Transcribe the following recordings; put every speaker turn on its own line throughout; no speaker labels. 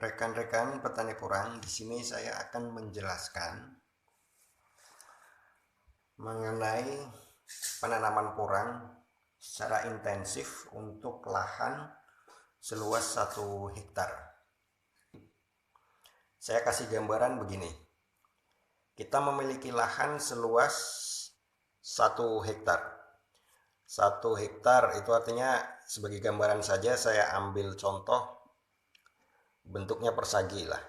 Rekan-rekan petani porang, di sini saya akan menjelaskan mengenai penanaman porang secara intensif untuk lahan seluas 1 hektar. Saya kasih gambaran begini. Kita memiliki lahan seluas 1 hektar. 1 hektar itu artinya, sebagai gambaran saja saya ambil contoh bentuknya persagi lah.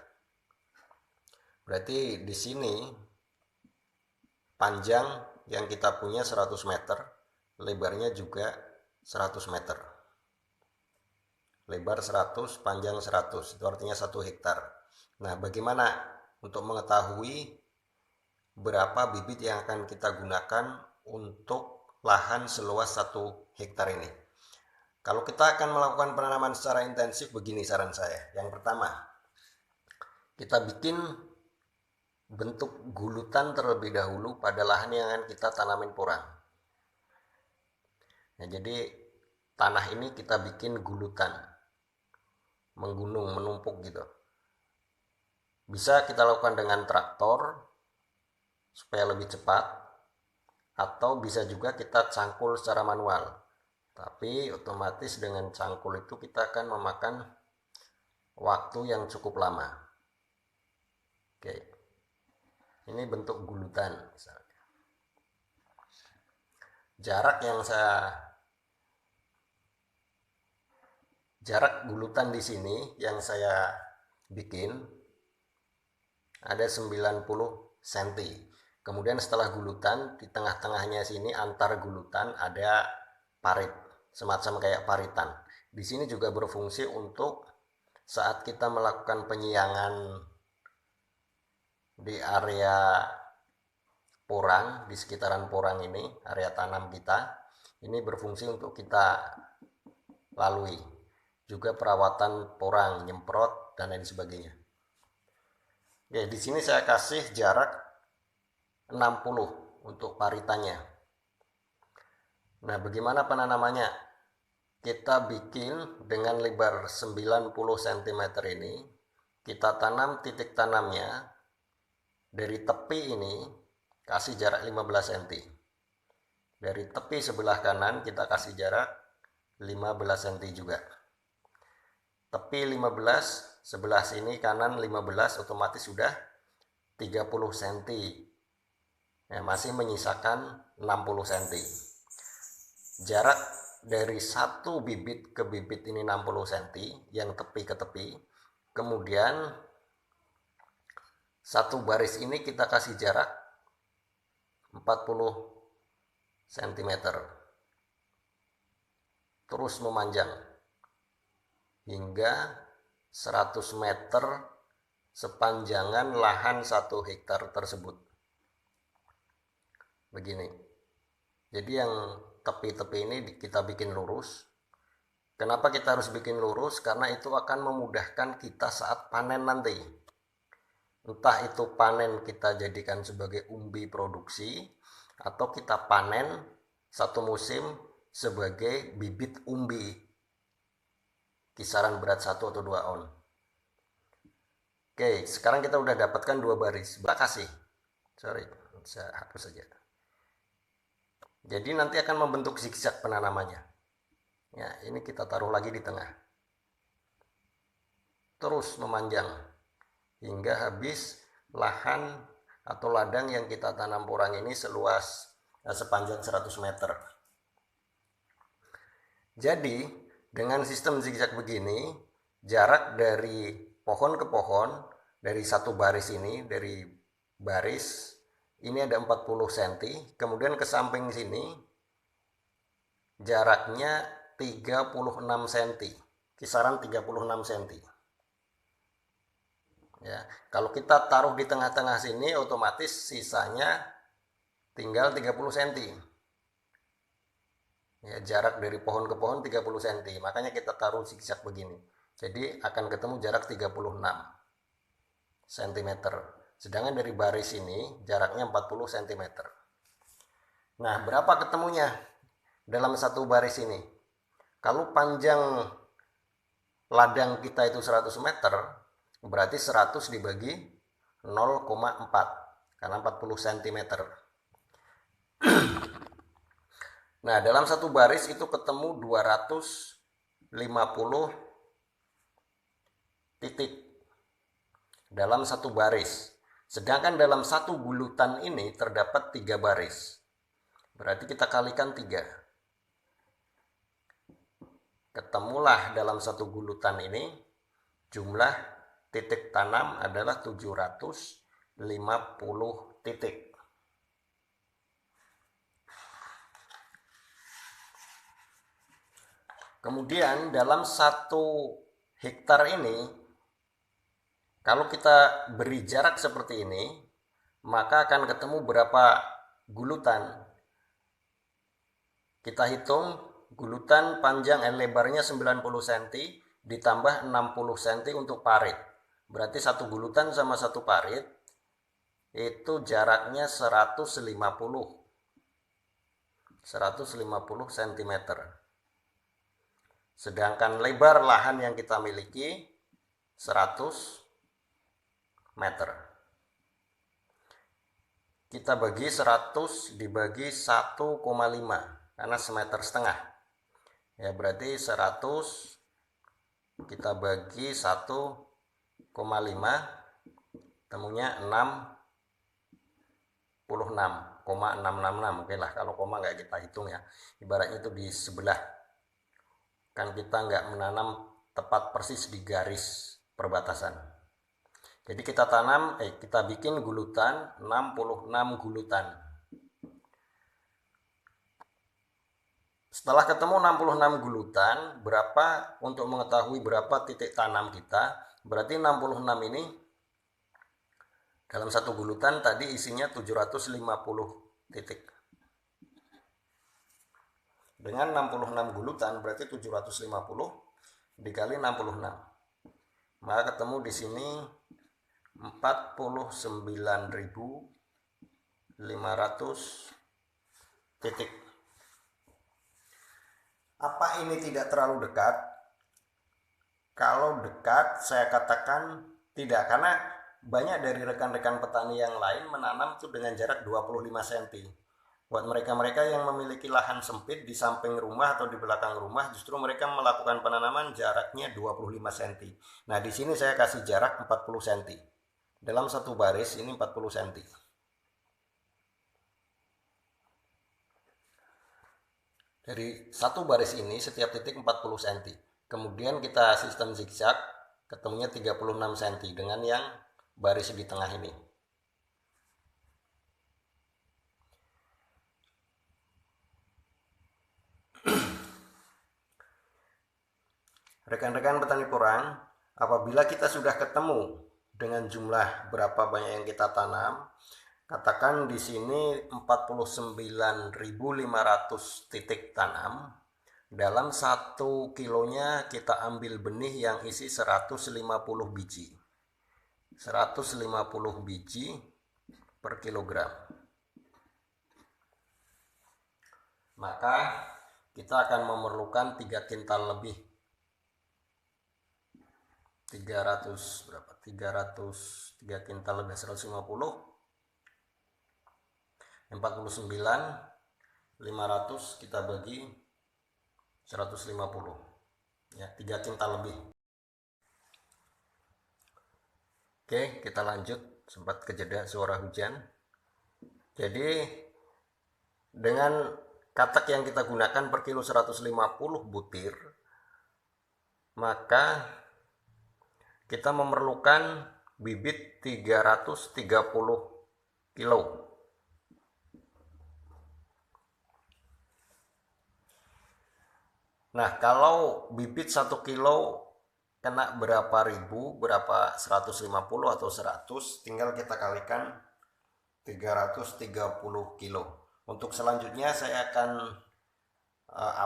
Berarti di sini panjang yang kita punya 100 meter, lebarnya juga 100 meter. Lebar 100, panjang 100, itu artinya 1 hektar. Nah, bagaimana untuk mengetahui berapa bibit yang akan kita gunakan untuk lahan seluas 1 hektar ini? Kalau kita akan melakukan penanaman secara intensif, begini saran saya. Yang pertama, kita bikin bentuk gulutan terlebih dahulu pada lahan yang akan kita tanamin porang. Nah, jadi tanah ini kita bikin gulutan, menggunung, menumpuk gitu. Bisa kita lakukan dengan traktor supaya lebih cepat, atau bisa juga kita cangkul secara manual. Tapi otomatis dengan cangkul itu kita akan memakan waktu yang cukup lama. Oke. Ini bentuk gulutan misalnya. Jarak gulutan di sini yang saya bikin ada 90 cm. Kemudian setelah gulutan, di tengah-tengahnya sini antar gulutan ada parit, semacam kayak paritan. Di sini juga berfungsi untuk saat kita melakukan penyiangan di area porang, di sekitaran porang ini, area tanam kita, ini berfungsi untuk kita lalui. Juga perawatan porang, nyemprot, dan lain sebagainya. Oke, di sini saya kasih jarak 60 untuk paritannya. Nah, bagaimana penanamannya? Kita bikin dengan lebar 90 cm ini, kita tanam titik tanamnya dari tepi ini, kasih jarak 15 cm. Dari tepi sebelah kanan kita kasih jarak 15 cm juga. Tepi 15, sebelah sini kanan 15, otomatis sudah 30 cm. Nah, masih menyisakan 60 cm. Jarak dari satu bibit ke bibit ini 60 cm, yang tepi ke tepi. Kemudian satu baris ini kita kasih jarak 40 cm. Terus memanjang hingga 100 meter sepanjangan lahan 1 hektar tersebut. Begini. Jadi yang tepi-tepi ini kita bikin lurus. Kenapa kita harus bikin lurus? Karena itu akan memudahkan kita saat panen nanti. Entah itu panen kita jadikan sebagai umbi produksi, atau kita panen satu musim sebagai bibit umbi, kisaran berat 1 atau 2 on. Oke, sekarang kita udah dapatkan 2 baris. Saya hapus saja. Jadi nanti akan membentuk zigzag penanamannya. Ya, ini kita taruh lagi di tengah. Terus memanjang hingga habis lahan atau ladang yang kita tanam porang ini sepanjang 100 meter. Jadi dengan sistem zigzag begini, jarak dari pohon ke pohon, dari satu baris ini, dari baris ini ada 40 cm, kemudian ke samping sini jaraknya 36 cm, kisaran 36 cm. Ya, kalau kita taruh di tengah-tengah sini, otomatis sisanya tinggal 30 cm. Ya, jarak dari pohon ke pohon 30 cm, makanya kita taruh zigzag begini. Jadi akan ketemu jarak 36 cm. Sedangkan dari baris ini jaraknya 40 cm. Nah, berapa ketemunya dalam satu baris ini? Kalau panjang ladang kita itu 100 meter, Berarti 100 dibagi 0,4 karena 40 cm. Nah, dalam satu baris itu ketemu 250 titik dalam satu baris. Sedangkan dalam satu gulutan ini terdapat 3 baris. Berarti kita kalikan 3. Ketemulah dalam satu gulutan ini jumlah titik tanam adalah 750 titik. Kemudian dalam 1 hektar ini, kalau kita beri jarak seperti ini, maka akan ketemu berapa gulutan. Kita hitung gulutan panjang lebarnya 90 cm ditambah 60 cm untuk parit. Berarti satu gulutan sama satu parit itu jaraknya 150 cm. Sedangkan lebar lahan yang kita miliki 100 meter. Kita bagi 100 dibagi 1,5 karena semeter setengah. Ya, berarti 100 kita bagi 1,5 temunya 66,666. Oke lah, kalau koma nggak kita hitung ya. Ibaratnya itu di sebelah. Kan kita nggak menanam tepat persis di garis perbatasan. Jadi kita kita bikin gulutan 66 gulutan. Setelah ketemu 66 gulutan, berapa untuk mengetahui berapa titik tanam kita? Berarti 66 ini dalam satu gulutan tadi isinya 750 titik. Dengan 66 gulutan berarti 750 dikali 66. Maka ketemu di sini 49.500 titik. Apa ini tidak terlalu dekat? Kalau dekat saya katakan tidak, karena banyak dari rekan-rekan petani yang lain menanam itu dengan jarak 25 cm. Buat mereka-mereka yang memiliki lahan sempit di samping rumah atau di belakang rumah, justru mereka melakukan penanaman jaraknya 25 cm. Nah, di sini saya kasih jarak 40 cm. Dalam satu baris ini 40 cm. Dari satu baris ini setiap titik 40 cm. Kemudian kita sistem zigzag, ketemunya 36 cm dengan yang baris di tengah ini. Rekan-rekan petani porang, apabila kita sudah ketemu dengan jumlah berapa banyak yang kita tanam, katakan di sini 49.500 titik tanam, dalam 1 kilonya kita ambil benih yang isi 150 biji. 150 biji per kilogram. Maka kita akan memerlukan 3 kintal lebih. 300 berapa? 303 kintal lebih 150. 49.500 kita bagi 150. Ya, 3 kintal lebih. Oke, kita lanjut. Sempat kejeda suara hujan. Jadi dengan katak yang kita gunakan per kilo 150 butir, maka kita memerlukan bibit 330 kilo. Nah, kalau bibit 1 kilo kena berapa ribu, berapa 150 atau 100, tinggal kita kalikan 330 kilo. Untuk selanjutnya saya akan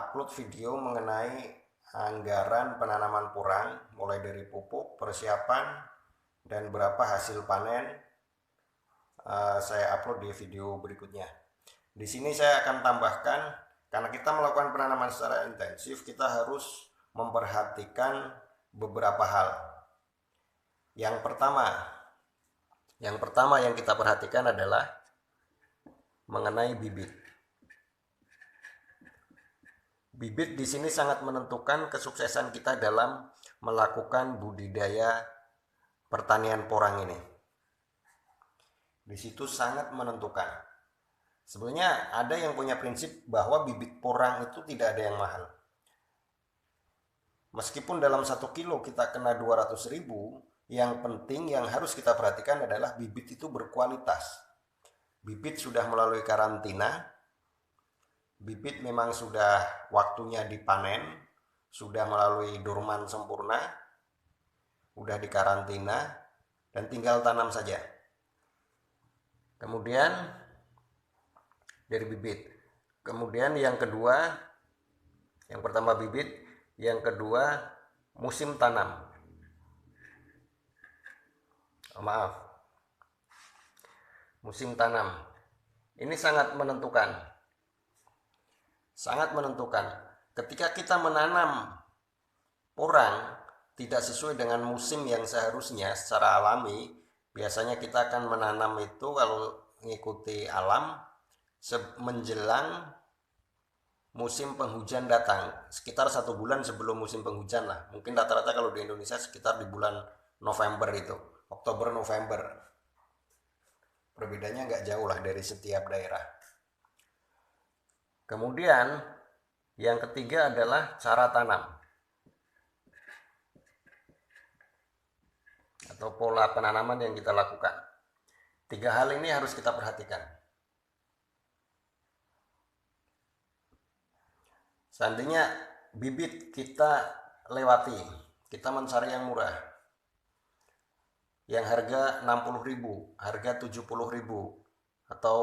upload video mengenai anggaran penanaman porang, mulai dari pupuk, persiapan, dan berapa hasil panen. Saya upload di video berikutnya. Di sini saya akan tambahkan, karena kita melakukan penanaman secara intensif, kita harus memperhatikan beberapa hal. Yang pertama yang kita perhatikan adalah mengenai bibit. Bibit di sini sangat menentukan kesuksesan kita dalam melakukan budidaya pertanian porang ini. Di situ sangat menentukan. Sebenarnya ada yang punya prinsip bahwa bibit porang itu tidak ada yang mahal. Meskipun dalam 1 kilo kita kena 200.000, yang penting yang harus kita perhatikan adalah bibit itu berkualitas. Bibit sudah melalui karantina, bibit memang sudah waktunya dipanen, sudah melalui durman sempurna, sudah dikarantina, dan tinggal tanam saja. Kemudian dari bibit. Kemudian yang kedua, yang pertama bibit, yang kedua musim tanam. Musim tanam. Ini sangat menentukan. Sangat menentukan. Ketika kita menanam porang tidak sesuai dengan musim yang seharusnya secara alami, biasanya kita akan menanam itu kalau mengikuti alam menjelang musim penghujan datang, sekitar 1 bulan sebelum musim penghujan lah. Mungkin rata-rata kalau di Indonesia sekitar di bulan November itu, Oktober November. Perbedaannya nggak jauh lah dari setiap daerah. Kemudian yang ketiga adalah cara tanam atau pola penanaman yang kita lakukan. 3 hal ini harus kita perhatikan. Seandainya bibit kita lewati, kita mencari yang murah, yang harga 60.000, harga 70.000, atau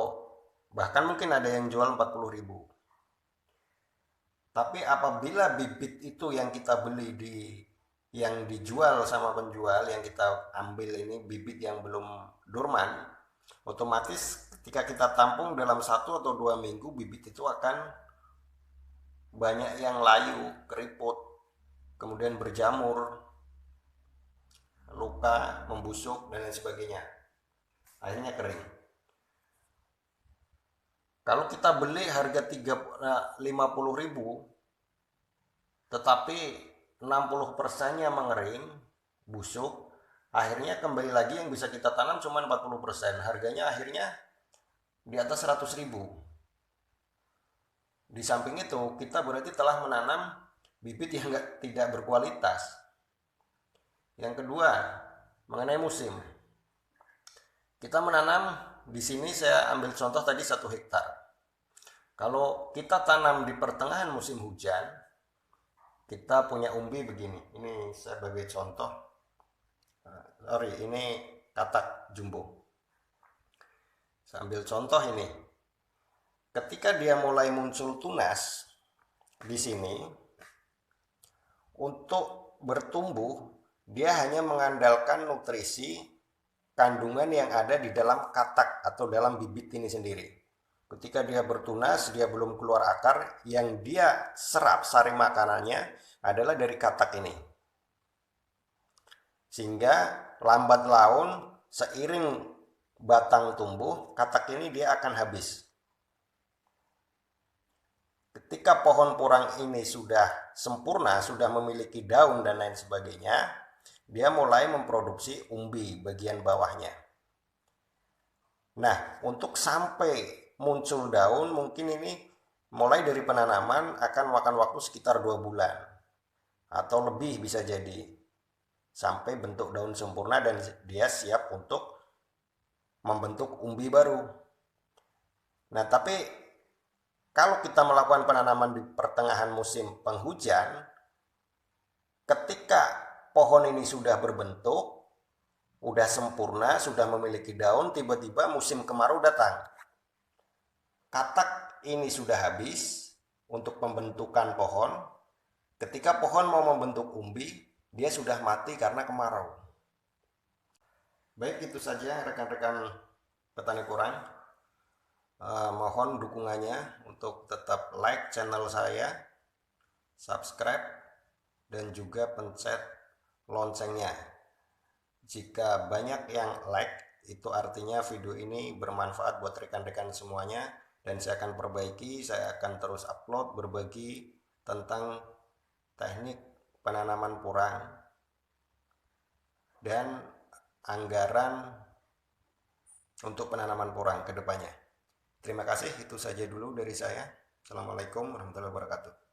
bahkan mungkin ada yang jual 40.000. Tapi apabila bibit itu yang kita beli yang dijual sama penjual, yang kita ambil ini bibit yang belum dorman, otomatis ketika kita tampung dalam 1 atau 2 minggu, bibit itu akan banyak yang layu, keriput, kemudian berjamur, luka, membusuk, dan lain sebagainya. Akhirnya kering. Kalau kita beli harga 50.000, tetapi 60%-nya mengering, busuk, akhirnya kembali lagi yang bisa kita tanam cuma 40%. Harganya akhirnya di atas 100.000. Di samping itu, kita berarti telah menanam bibit yang tidak berkualitas. Yang kedua, mengenai musim. Kita menanam, di sini saya ambil contoh tadi 1 hektar. Kalau kita tanam di pertengahan musim hujan, kita punya umbi begini. Ini sebagai contoh. Ini katak jumbo. Saya ambil contoh ini. Ketika dia mulai muncul tunas di sini, untuk bertumbuh dia hanya mengandalkan nutrisi kandungan yang ada di dalam katak atau dalam bibit ini sendiri. Ketika dia bertunas, dia belum keluar akar, yang dia serap sari makanannya adalah dari katak ini. Sehingga lambat laun seiring batang tumbuh, katak ini dia akan habis. Ketika pohon porang ini sudah sempurna, sudah memiliki daun dan lain sebagainya, dia mulai memproduksi umbi bagian bawahnya. Nah, untuk sampai muncul daun, mungkin ini mulai dari penanaman akan makan waktu sekitar 2 bulan atau lebih bisa jadi, sampai bentuk daun sempurna dan dia siap untuk membentuk umbi baru. Nah, tapi kalau kita melakukan penanaman di pertengahan musim penghujan, ketika pohon ini sudah berbentuk, sudah sempurna, sudah memiliki daun, tiba-tiba musim kemarau datang. Katak ini sudah habis untuk pembentukan pohon. Ketika pohon mau membentuk umbi, dia sudah mati karena kemarau. Baik, itu saja rekan-rekan petani porang. Mohon dukungannya untuk tetap like channel saya, subscribe, dan juga pencet loncengnya Jika banyak yang like, itu artinya video ini bermanfaat buat rekan-rekan semuanya, dan saya akan perbaiki, saya akan terus upload berbagi tentang teknik penanaman porang dan anggaran untuk penanaman porang ke depannya. Terima kasih, itu saja dulu dari saya. Assalamualaikum warahmatullahi wabarakatuh.